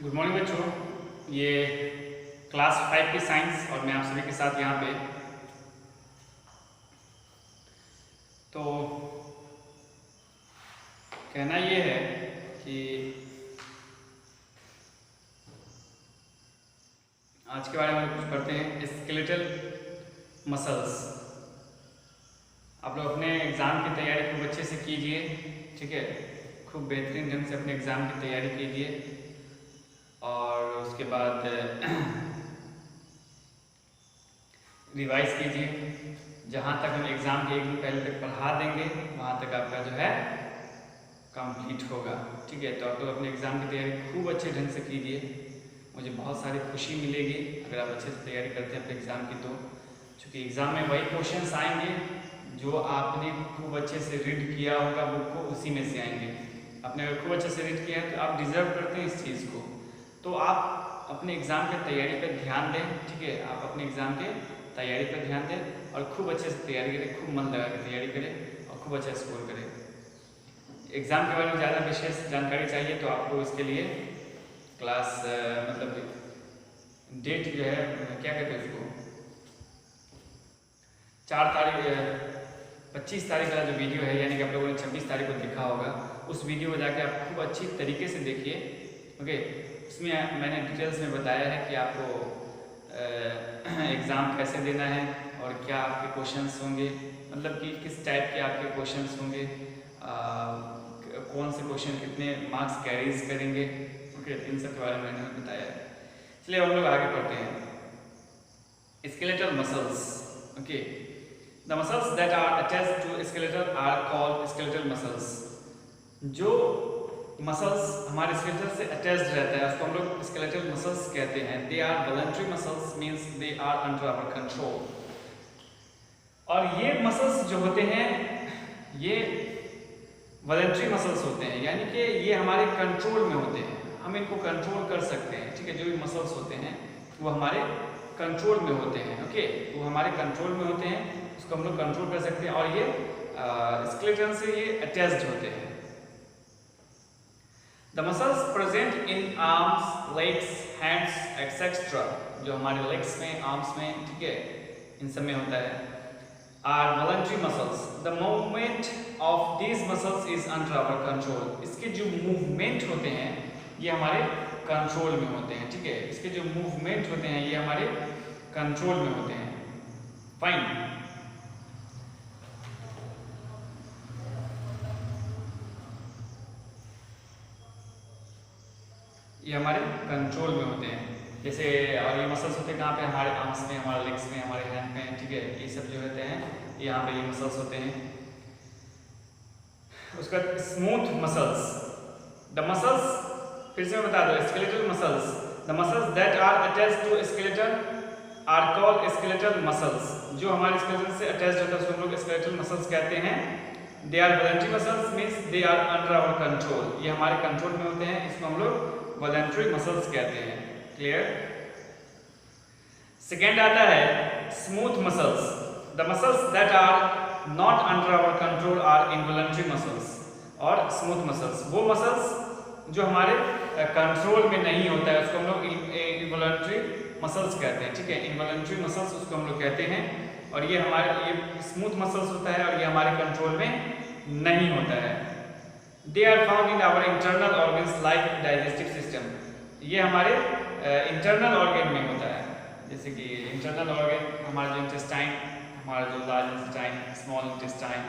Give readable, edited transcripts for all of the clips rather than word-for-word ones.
Good morning बच्चों। ये class 5 की साइंस और मैं आप सभी के साथ यहाँ पे तो कहना ये है कि आज के बारे में कुछ पढ़ते हैं। Skeletal muscles. आप लोग अपने एग्ज़ाम की तैयारी खूब अच्छे से कीजिए, ठीक है। खूब बेहतरीन ढंग से अपने एग्ज़ाम की तैयारी कीजिए और उसके बाद रिवाइज कीजिए। जहाँ तक हम एग्ज़ाम के एक दिन पहले तक पढ़ा देंगे वहाँ तक आपका जो है कंप्लीट होगा, ठीक है। तो आप लोग अपने एग्ज़ाम की तैयारी खूब अच्छे ढंग से कीजिए। मुझे बहुत सारी खुशी मिलेगी अगर आप अच्छे से तैयारी करते हैं अपने एग्ज़ाम की। तो चूँकि एग्ज़ाम में वही क्वेश्चंस आएंगे जो आपने खूब अच्छे से रीड किया होगा बुक को, उसी में से आएंगे। आपने अगर खूब अच्छे से रीड किया है तो आप डिज़र्व करते हैं इस चीज़ को। तो आप अपने एग्ज़ाम की तैयारी पर ध्यान दें, ठीक है। आप अपने एग्ज़ाम के तैयारी पर ध्यान दें और खूब अच्छे से तैयारी करें, खूब मन लगा के तैयारी करें और खूब अच्छा स्कोर करें। एग्ज़ाम के बारे में ज़्यादा विशेष जानकारी चाहिए तो आपको इसके लिए क्लास मतलब डेट जो है क्या कहते हैं उसको, 25 तारीख का जो वीडियो है, यानी कि आप लोगों ने 26 तारीख को देखा होगा, उस वीडियो को जाके आप खूब अच्छी तरीके से देखिए, ओके। उसमें मैंने डिटेल्स में बताया है कि आपको एग्ज़ाम कैसे देना है और क्या आपके क्वेश्चंस होंगे, मतलब कि किस टाइप के आपके क्वेश्चंस होंगे, कौन से क्वेश्चन कितने मार्क्स कैरीज करेंगे, ओके। इन सब के बारे में मैंने बताया है। चलिए हम लोग आगे पढ़ते हैं। Skeletal muscles, okay. The muscles that are attached to skeletal are called skeletal muscles. जो मसल्स हमारे स्केलेटल से अटैच्ड रहता है उसको हम लोग स्केलेटल मसल्स कहते हैं। They are voluntary muscles, means they are under our control. और ये मसल्स जो होते हैं ये वॉलंटरी मसल्स होते हैं, यानी कि ये हमारे कंट्रोल में होते हैं, हम इनको कंट्रोल कर सकते हैं, ठीक है। जो भी मसल्स होते हैं वो हमारे कंट्रोल में होते हैं, ओके। वो हमारे कंट्रोल में होते हैं, उसको हम लोग कंट्रोल कर सकते हैं और ये स्केलेटन से ये अटैच्ड होते हैं। The muscles present in arms, legs, hands etcetera, जो हमारे लेग्स में, आर्म्स में, ठीक है, इन सब में होता है, are voluntary muscles. The movement of these muscles is under our control. इसके जो मूवमेंट होते हैं ये हमारे कंट्रोल में होते हैं, ठीक है। इसके जो मूवमेंट होते हैं ये हमारे कंट्रोल में होते हैं। फाइन। ये हमारे कंट्रोल में होते हैं। जैसे और ये मसल्स होते हैं कहाँ पे, हमारे आर्म्स में, हमारे लेग्स में, हमारे हैंड में, ठीक है। ये सब जो होते हैं यहाँ पे ये मसल्स होते हैं। उसका स्मूथ मसल्स, द मसल्स, फिर से मैं बता दूं, skeletal muscles, the muscles that are attached to skeleton are called skeletal muscles. जो हमारे स्केलेटन से अटैच्ड होता है उसको हम लोग स्केलेटल मसल्स कहते हैं। They are voluntary muscles, means they are under our control. ये हमारे कंट्रोल में होते हैं, इसको हम लोग वॉलंटरी मसल्स कहते हैं। क्लियर। सेकेंड आता है smooth muscles. The muscles that are not under our control are involuntary muscles. और स्मूथ मसल्स, वो मसल्स जो हमारे कंट्रोल में नहीं होता है उसको हम लोग इनवॉलंटरी मसल्स कहते हैं, ठीक है। इनवॉलंटरी मसल्स उसको हम लोग कहते हैं और ये हमारे ये स्मूथ मसल्स होता है और ये हमारे कंट्रोल में नहीं होता है। They are found in our internal organs like digestive system. ये हमारे इंटरनल ऑर्गन में होता है, जैसे कि इंटरनल ऑर्गन हमारा जो इंटेस्टाइन, हमारा जो large intestine, small intestine,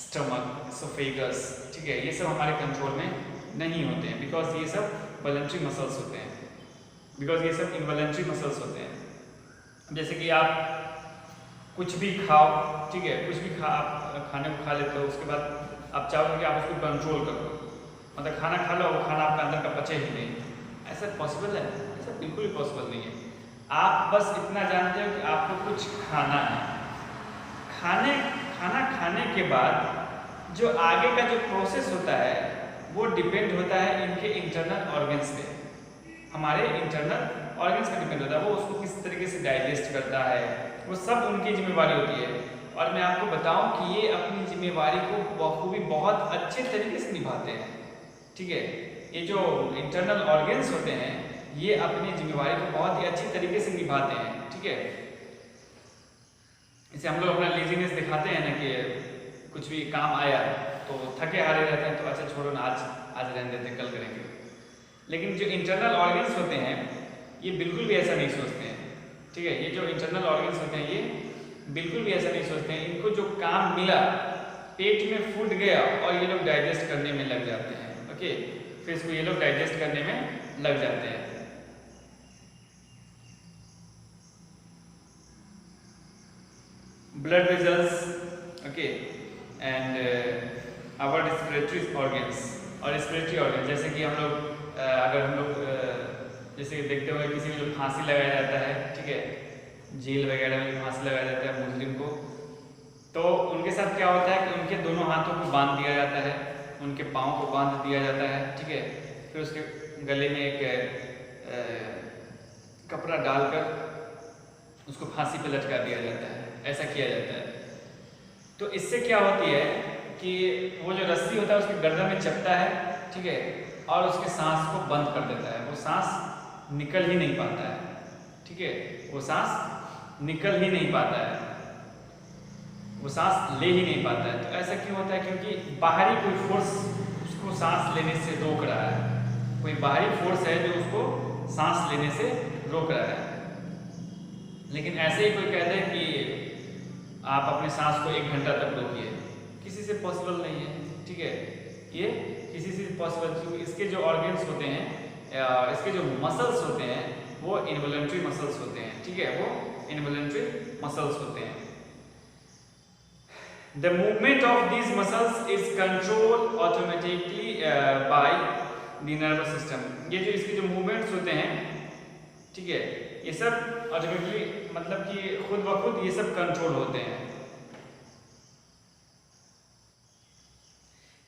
stomach, oesophagus, ठीक है। ये सब हमारे कंट्रोल में नहीं होते हैं बिकॉज ये सब वॉलंटरी मसल्स होते हैं, बिकॉज ये सब इनवॉलंटरी मसल्स होते हैं। जैसे कि आप कुछ भी खाओ, ठीक है, कुछ भी आप खाने को खा लेते हो, उसके बाद आप चाहोगे कि आप उसको कंट्रोल करो, मतलब खाना खा लो, वो खाना आपका अंदर का पचे ही नहीं। ऐसा पॉसिबल है? ऐसा बिल्कुल भी पॉसिबल नहीं है। आप बस इतना जानते हो कि आपको कुछ खाना है, खाना खाने के बाद जो आगे का जो प्रोसेस होता है वो डिपेंड होता है इनके इंटरनल ऑर्गन्स पे, हमारे इंटरनल ऑर्गन्स पे डिपेंड होता है। वो उसको किस तरीके से डाइजेस्ट करता है, वो सब उनकी जिम्मेवारी होती है। और मैं आपको बताऊं कि ये अपनी जिम्मेवारी को बखूबी बहुत अच्छे तरीके से निभाते हैं, ठीक है। ये जो इंटरनल ऑर्गन्स होते हैं ये अपनी जिम्मेवारी को बहुत ही अच्छी तरीके से निभाते हैं, ठीक है। इसे हम लोग अपना लेजीनेस दिखाते हैं ना कि कुछ भी काम आया तो थके हारे रहते हैं, तो अच्छा छोड़ो ना, आज रहने देते, कल करेंगे। लेकिन जो इंटरनल ऑर्गन्स होते हैं ये बिल्कुल भी ऐसा नहीं सोचते हैं, ठीक है। ये जो इंटरनल ऑर्गन्स होते हैं ये बिल्कुल भी ऐसा नहीं सोचते हैं। इनको जो काम मिला, पेट में फूड गया और ये लोग डाइजेस्ट करने में लग जाते हैं, ओके। फिर इसको ये लोग डाइजेस्ट करने में लग जाते हैं। Blood vessels, okay, and our respiratory organs और रेस्पिरेटरी ऑर्गन, जैसे कि हम लोग अगर हम लोग जैसे देखते हुए किसी में जो फांसी लगाया जाता है, ठीक है, जेल वगैरह में फांसी लगाया जाता है मुजरिम को, तो उनके साथ क्या होता है कि उनके दोनों हाथों को बांध दिया जाता है, उनके पाँव को बांध दिया जाता है, ठीक है। फिर उसके गले में एक कपड़ा डालकर उसको फांसी पे लटका दिया जाता है, ऐसा किया जाता है। तो इससे क्या होती है कि वो जो रस्सी होता है उसके गर्दन में चपटा है, ठीक है, और उसके सांस को बंद कर देता है, वो सांस निकल ही नहीं पाता है, ठीक है, वो सांस निकल ही नहीं पाता है, वो सांस ले ही नहीं पाता है। तो ऐसा क्यों होता है? क्योंकि बाहरी कोई फोर्स उसको सांस लेने से रोक रहा है, कोई बाहरी फोर्स है जो उसको सांस लेने से रोक रहा है। लेकिन ऐसे ही कोई कह दे कि आप अपने सांस को 1 घंटा तक रोकिए, किसी से पॉसिबल नहीं है, ठीक है, ये किसी से पॉसिबल, क्योंकि इसके जो ऑर्गन्स होते हैं, इसके जो मसल्स होते हैं वो इनवॉलंटरी मसल्स होते हैं, ठीक है, वो इनवॉलंटरी मसल्स होते हैं। The movement of these muscles is controlled automatically by the nervous system। ये जो इसके जो मूवमेंट्स होते हैं, ठीक है, ये सब ऑटोमेटिकली मतलब कि खुद ब खुद ये सब कंट्रोल होते हैं,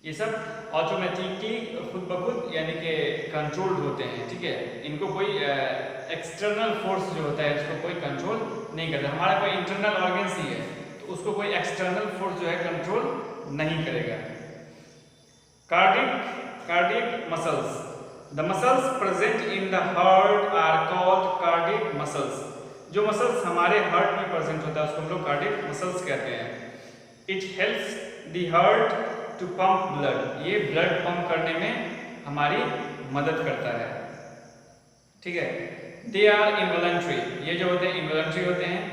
ये सब ऑटोमेटिकली खुद ब खुद यानी कि कंट्रोल्ड होते हैं, ठीक है। इनको कोई एक्सटर्नल फोर्स जो होता है इसको कोई कंट्रोल नहीं करता। हमारा कोई इंटरनल ऑर्गन्स ही है तो उसको कोई एक्सटर्नल फोर्स जो है कंट्रोल नहीं करेगा। Cardiac muscles, the muscles present in the heart are called cardiac muscles. जो मसल्स हमारे हार्ट में प्रेजेंट होता है उसको हम लोग कार्डियक मसल्स कहते हैं। It helps the heart to pump blood, ये ब्लड पंप करने में हमारी मदद करता है, ठीक है। दे आर इनवॉलंटरी, ये जो होते हैं इनवॉलंटरी होते हैं,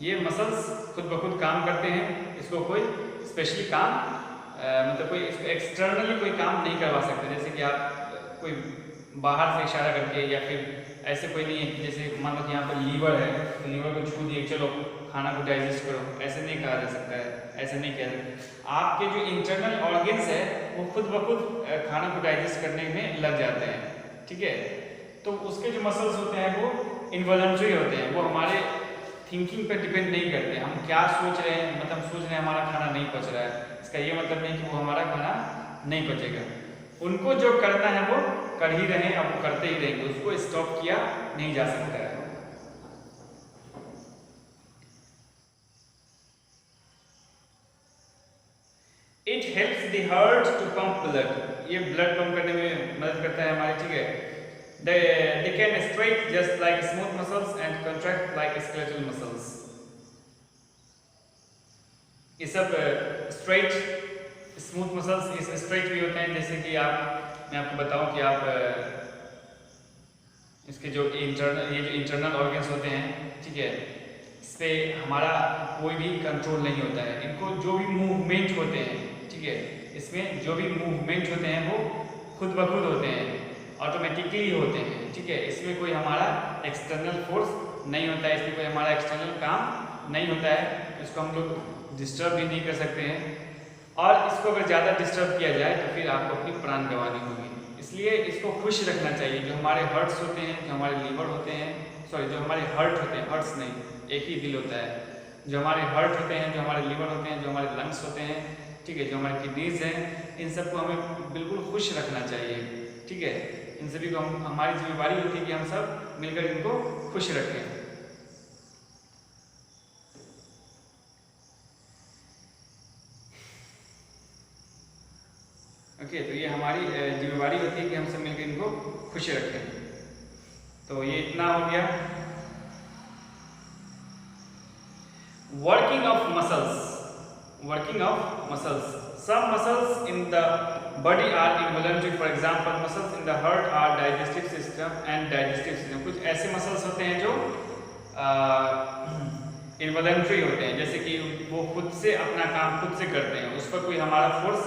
ये मसल्स खुद ब खुद काम करते हैं, इसको कोई स्पेशली काम मतलब कोई एक्सटर्नली कोई काम नहीं करवा सकते। जैसे कि आप कोई बाहर से इशारा करके, या फिर ऐसे कोई नहीं है कि जैसे मान लो कि यहाँ पर लीवर है तो लीवर को छू दिए चलो खाना को डाइजेस्ट करो, ऐसे नहीं कहा जा सकता है, ऐसे नहीं कह सकते। आपके जो इंटरनल ऑर्गन्स है वो खुद ब खुद खाना को डाइजेस्ट करने में लग जाते हैं, ठीक है। तो उसके जो मसल्स होते हैं वो इनवॉलंटरी होते हैं, वो हमारे थिंकिंग पर डिपेंड नहीं करते। हम क्या सोच रहे हैं, मतलब सोच रहे हैं हमारा खाना नहीं पच रहा है, इसका ये मतलब नहीं कि वो हमारा खाना नहीं पचेगा। उनको जो करना है वो कर ही रहे हैं, अब वो करते ही रहेंगे, उसको स्टॉप किया नहीं जा सकता है। It helps the heart to pump blood, ये ब्लड पंप करने में मदद करता है हमारी, ठीक है। They can stretch just like smooth muscles and contract like skeletal muscles। ये सब स्ट्रेट स्मूथ मसल्स इस स्ट्रेट भी होते हैं। जैसे कि मैं आपको बताऊं कि आप इसके जो इंटरनल ऑर्गन्स होते हैं, ठीक है, इस पर हमारा कोई भी कंट्रोल नहीं होता है। इनको जो भी मूवमेंट होते हैं, ठीक है, इसमें जो भी मूवमेंट होते हैं वो खुद ब खुद होते हैं, ऑटोमेटिकली होते हैं, ठीक है। इसमें कोई हमारा एक्सटर्नल फोर्स नहीं होता है, इसमें कोई हमारा एक्सटर्नल काम नहीं होता है, इसको हम लोग डिस्टर्ब भी नहीं कर सकते हैं। और इसको अगर ज़्यादा डिस्टर्ब किया जाए तो फिर आपको अपनी प्राण गंवानी होगी। इसलिए इसको खुश रखना चाहिए। जो हमारे हर्ट्स होते हैं, जो हमारे लीवर होते हैं, जो हमारे हर्ट होते हैं, हर्ट्स नहीं, एक ही दिल होता है, जो हमारे हर्ट होते हैं, जो हमारे लीवर होते हैं, जो हमारे लंग्स होते हैं, ठीक है, जो हमारे किडनीज हैं, इन सबको हमें बिल्कुल खुश रखना चाहिए, ठीक है। इन सभी को हमारी जिम्मेदारी होती है कि हम सब मिलकर इनको खुश रखें। ओके, तो ये हमारी जिम्मेदारी जिम्मेवारी होती है कि हम सब मिलकर इनको खुश रखें। तो ये इतना हो गया। Working of muscles, working of muscles. Some muscles in the body are involuntary. For example, muscles in the heart are digestive system and digestive system. कुछ ऐसे muscles होते हैं जो involuntary होते हैं, जैसे कि वो खुद से अपना काम खुद से करते हैं, उस पर कोई हमारा फोर्स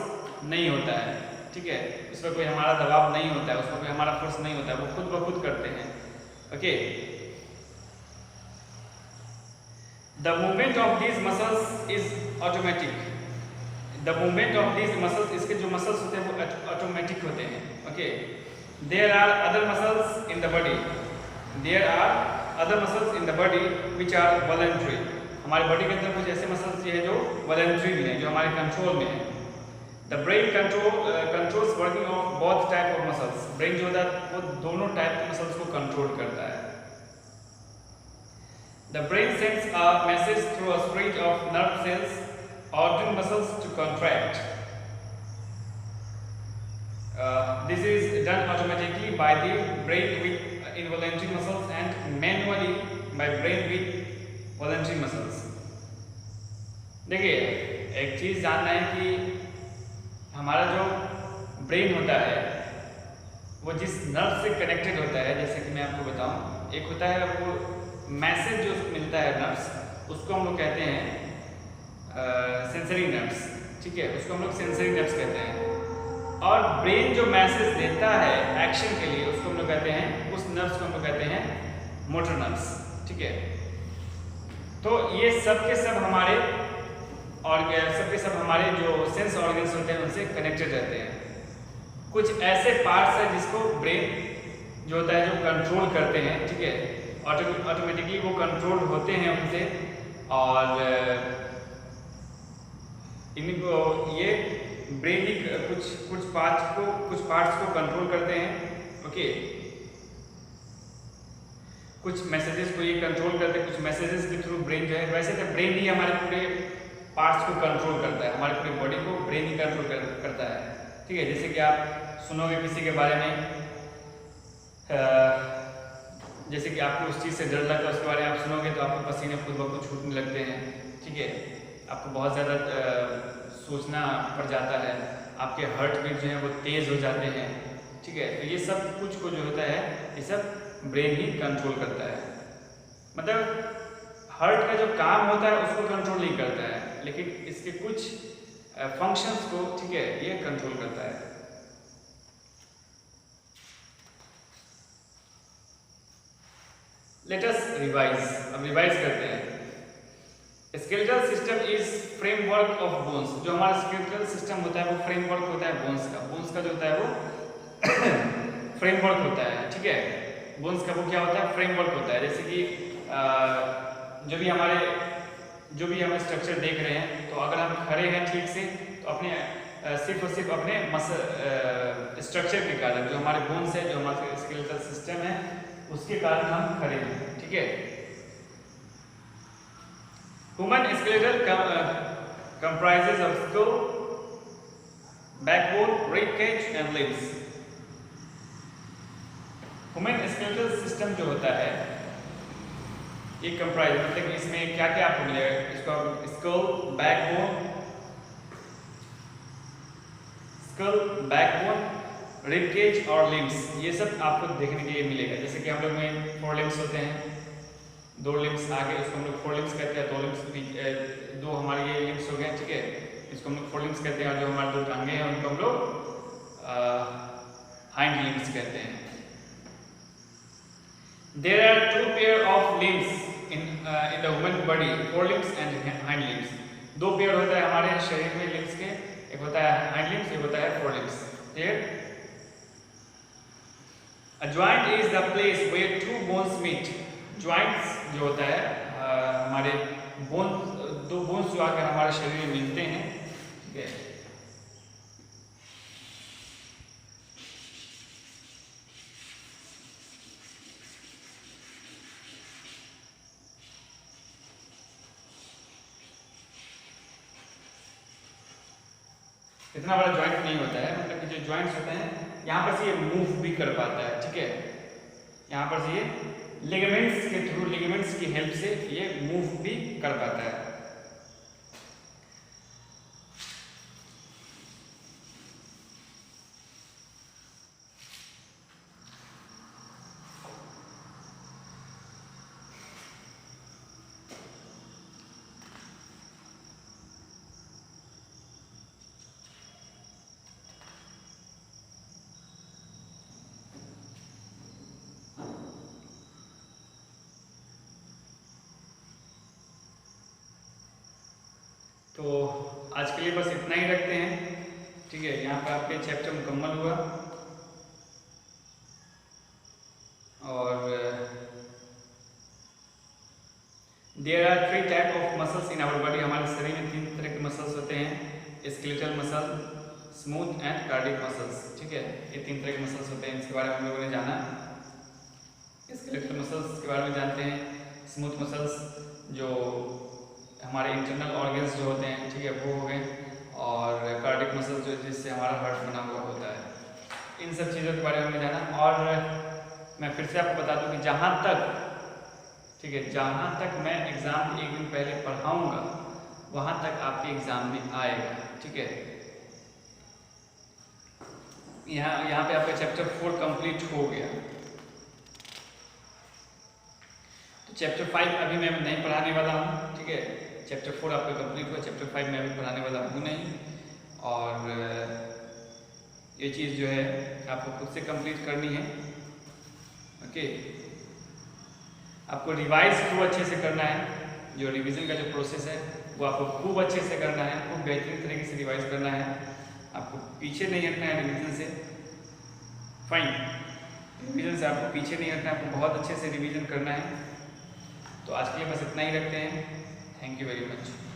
नहीं होता है, ठीक है, उस पर कोई हमारा दबाव नहीं होता है, उस पर कोई हमारा फोर्स नहीं होता है, वो खुद ब खुद करते हैं। Okay, the movement of these muscles is automatic. The movement of these muscles, इसके जो muscles होते हैं वो automatic होते हैं। Okay, there are other muscles in the body. There are other muscles in the body which are voluntary. हमारे body के अंदर कुछ ऐसे मसल्स हैं जो वॉलंटरी भी हैं, जो हमारे कंट्रोल में हैं। The brain controls working of both type of muscles. Brain जो होता है वो दोनों टाइप के मसल्स को कंट्रोल करता है। The brain sends a message through a string of nerve cells ordering muscles to contract. This is done automatically by the brain with involuntary muscles and manually by brain with voluntary muscles. देखिए, एक चीज़ जानना है कि हमारा जो brain होता है वो जिस नर्व से कनेक्टेड होता है, जैसे कि मैं आपको बताऊं, एक होता है वो मैसेज जो मिलता है नर्व्स, उसको हम लोग कहते हैं सेंसरी नर्व्स, ठीक है, उसको हम लोग सेंसरी नर्व्स कहते हैं। और ब्रेन जो मैसेज देता है एक्शन के लिए, उसको हम लोग कहते हैं, उस नर्व्स को हम लोग कहते हैं मोटर नर्व्स, ठीक है। तो ये सब के सब हमारे जो सेंस ऑर्गन्स होते हैं उनसे कनेक्टेड रहते हैं। कुछ ऐसे पार्ट्स हैं जिसको ब्रेन जो होता है जो कंट्रोल करते हैं, ठीक है, ऑटोमेटिकली वो कंट्रोल होते हैं उनसे, और इनको ये ब्रेन ही कुछ पार्ट्स को कंट्रोल करते हैं। ओके, कुछ मैसेजेस को ये कंट्रोल करते हैं, कुछ मैसेजेस के थ्रू ब्रेन जो है, वैसे तो ब्रेन ही हमारे पूरे पार्ट्स को कंट्रोल करता है, हमारे पूरी बॉडी को ब्रेन ही कंट्रोल करता है, ठीक है। जैसे कि आप सुनोगे किसी के बारे में, जैसे कि आपको उस चीज़ से डर लगता है, उसके बारे में आप सुनोगे तो आपको पसीने खुद ब खुद छूटने लगते हैं, ठीक है, आपको बहुत ज़्यादा सोचना पड़ जाता है, आपके हार्ट बीट जो है वो तेज़ हो जाते हैं, ठीक है। तो ये सब कुछ को जो होता है ये सब ब्रेन ही कंट्रोल करता है। मतलब हार्ट का जो काम होता है उसको कंट्रोल नहीं करता है, लेकिन इसके कुछ फंक्शंस को, ठीक है, ये कंट्रोल करता है। लेट अस रिवाइज, अब रिवाइज करते हैं। Skeletal system is framework of bones. जो हमारा स्केलेटल सिस्टम होता है वो फ्रेमवर्क होता है बोन्स का जो होता है वो फ्रेमवर्क होता है, ठीक है। बोन्स का वो क्या होता है, फ्रेमवर्क होता है। जैसे कि जो भी हम स्ट्रक्चर देख रहे हैं, तो अगर हम खड़े हैं ठीक से तो अपने सिर्फ और सिर्फ अपने स्ट्रक्चर के कारण, जो हमारे बोन्स है, जो हमारा स्केलेटल सिस्टम है, उसके कारण हम खड़े हैं, ठीक है। Human skeletal comprises of skull, backbone, rib cage and limbs. Human skeletal system जो होता है ये कंप्राइज, मतलब इसमें क्या क्या आपको मिलेगा, इसको स्कल, बैकबोन, रिब केज और लिम्स, ये सब आपको देखने के लिए मिलेगा। जैसे कि हम लोग में 4 लिम्स होते हैं, 2 लिम्स आगे, उसको हम लोग 4 लिम्स कहते हैं, 2 लिम्स, 2 हमारे ये लिम्स हो गए, ठीक है, इसको हम लोग 4 लिम्स कहते हैं। और जो हमारे 2 टांगे हैं उनको हम लोग हाइंड लिम्स कहते हैं। There are 2 pair of limbs in the human body, forelimbs and hind limbs. 2 pair होता है हमारे शरीर में लिम्स के, एक होता है हाइंड लिम्स, एक होता है forelimbs. Clear? A joint is the place where 2 bones meet. Joints जो होता है हमारे बोन्स, 2 बोन्स जो आकर हमारे शरीर में मिलते हैं, ठीक है। इतना बड़ा जॉइंट नहीं होता है, मतलब कि जो जॉइंट्स होते हैं यहाँ पर से ये मूव भी कर पाता है, ठीक है। यहाँ पर से ये लिगामेंट्स के थ्रू, लिगामेंट्स की हेल्प से ये मूव भी कर पाता है। तो आज के लिए बस इतना ही रखते हैं, ठीक है। यहाँ पर आपके चैप्टर मुकम्मल हुआ। और there are 3 type of muscles in our body. हमारे शरीर में 3 तरह के मसल्स होते हैं, skeletal muscle, smooth and cardiac muscles, ठीक है। ये 3 तरह के मसल्स होते हैं, इसके बारे में हम लोगों ने जाना। स्केलेटल मसल्स के बारे में जानते हैं, स्मूथ मसल्स जो हमारे इंटरनल ऑर्गन्स जो होते हैं, ठीक है, वो हो गए, और कार्डियक मसल्स जो जिससे हमारा हार्ट बना हुआ होता है। इन सब चीज़ों के बारे में हमने जाना। और मैं फिर से आपको बता दूं कि जहाँ तक, ठीक है, जहाँ तक मैं एग्ज़ाम एक दिन पहले पढ़ाऊँगा वहाँ तक आपके एग्ज़ाम में आएगा, ठीक है। यहाँ पे आपका चैप्टर 4 कंप्लीट हो गया। तो चैप्टर 5 अभी मैं नहीं पढ़ाने वाला हूँ, ठीक है। चैप्टर 4 आपका कंप्लीट हुआ, चैप्टर 5 में अभी पढ़ाने वाला हूँ नहीं। और ये चीज़ जो है आपको खुद से कंप्लीट करनी है, ओके। आपको रिवाइज खूब अच्छे से करना है। जो रिवीजन का जो प्रोसेस है वो आपको खूब अच्छे से करना है, खूब बेहतरीन तरीके से रिवाइज करना है। आपको पीछे नहीं हटना है रिवीजन से, फाइन। रिवीजन से आपको पीछे नहीं हटना है, आपको बहुत अच्छे से रिवीजन करना है। तो आज के लिए बस इतना ही रखते हैं। Thank you very much.